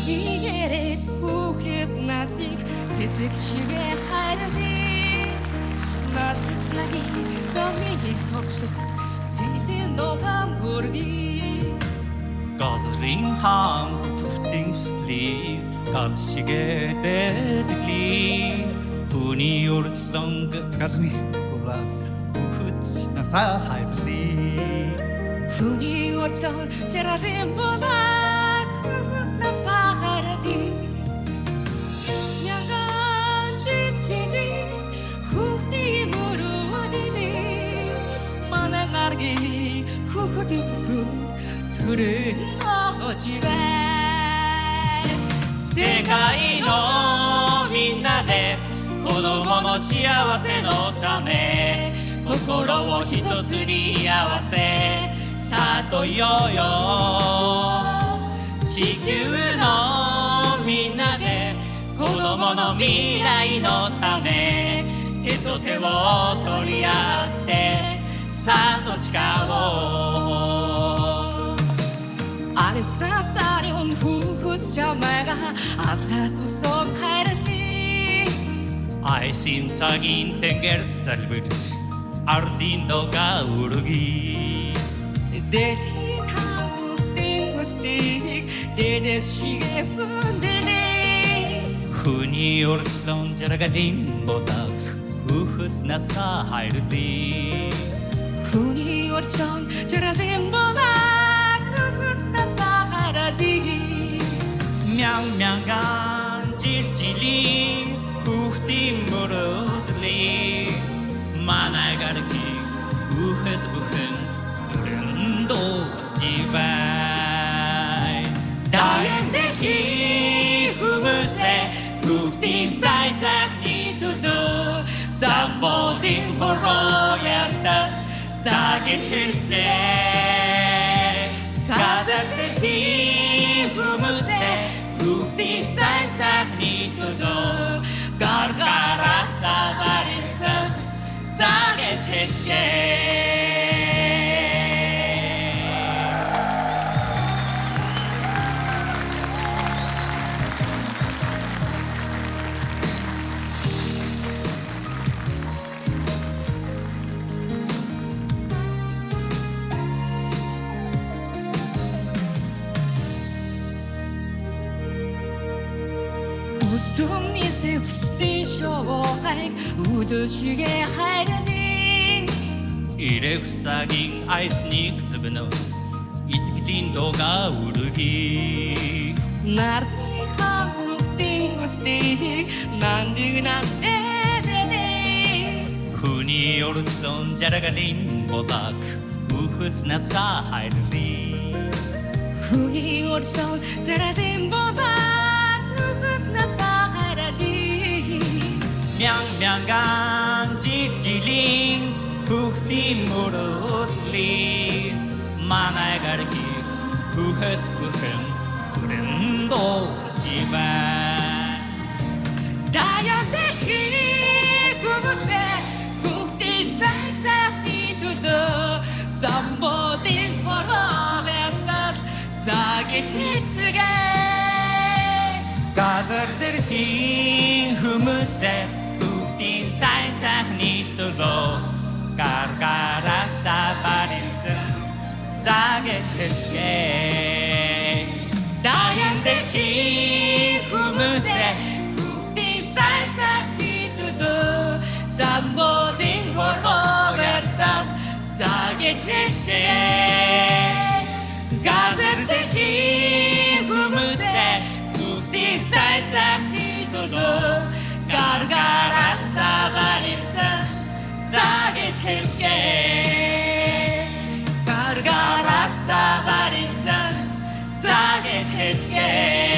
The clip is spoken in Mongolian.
Игээд хүүхэд насыг цэцэг шигээ хайрлаа. Нааштай цагийн зомийг товчлоо цэцгийн ногоон хүргий. Газрын хаан зүртэн слий галшигээ дэдли. Түүний урдсан газрын гула хүүхэд насаа хайрлаа. Түүний урдсан жаргалын болаг хүүхэд насаа хайрлаа. Мянган жижиг хүүхдийн мөрөөдөө манай гаргийн хүүхэд түрэн очивэ. 世界のみんなで子供の幸せのため心を一つに合わせさあといようよ。地球のみんなで子供の未来のため手と手を取り合ってさあと誓おう。 Алифтацариун хүүхэд чамайга адгаа тусам хайрлаа. Айсин цагийн тэнгэрт залбирч ардын дога үргий. Дэлхийн хамтын хүсдэг дэдэс шигээ хүндэлээ. Хүний урдслон жаргалын болаг хүүхэд насаа хайрлаа. Хүний урдсан жаргалын болаг хүүхэд насаа хайрлаа. Мянган жилжилийн хүүхдийн мөрөөдлөө манай гаргийн хүүхэд бүхэн дуусчихвай. Даян дэхи хүмүүсээ хүүхдийн сайн сайхны төлөө замболын хороо ярдах загэж хэлцээ. Газар дэхи хүмүүсээ хүүхдийн сайн сайхны төлөө гаргараасаа барилдах загэж хэлцээ. Үзүмнийсээ хүслийн шоугайг үдшигээ хайрлаа. Ирэх цагийн айсныг зүгнөө итгэлийн дууга үргий. Нарны хамтын хүсдэг нандинаас дэдээ. Хүний урдсан жаргалын болаг хүүхэд насаа хайрлаа. Хүний урдсан жаргалын болаг хүүхэд насаа хайрлаа. Мянган жилжилийн хүүхдийн мөрөөдлөө манай гаргийн хүүхэд бүхэн түрэн дуусчихвай. Даян дэхи хүмүүсээ хүүхдийн сайн сайхны төлөө замболын хороо ярдах загэж хэлцгээе. Газар дэрхийн хүмүүсээ хүүхдийн сайн сайхны төлөө гаргараасаа барилдсан загэж хэлцгээе. Даян дэххийн хүмүүсээ Хүүхдийн сайн сайхны төлөө замболын хороо ярдах загэж хэлцгээе. газар дэхин хүмүүсээ хүүхдийн сайн сайхны төлөө гаргараасаа барилдах загэж хэлцгээе. Гаргараасаа барилдах загэж хэлцгээе.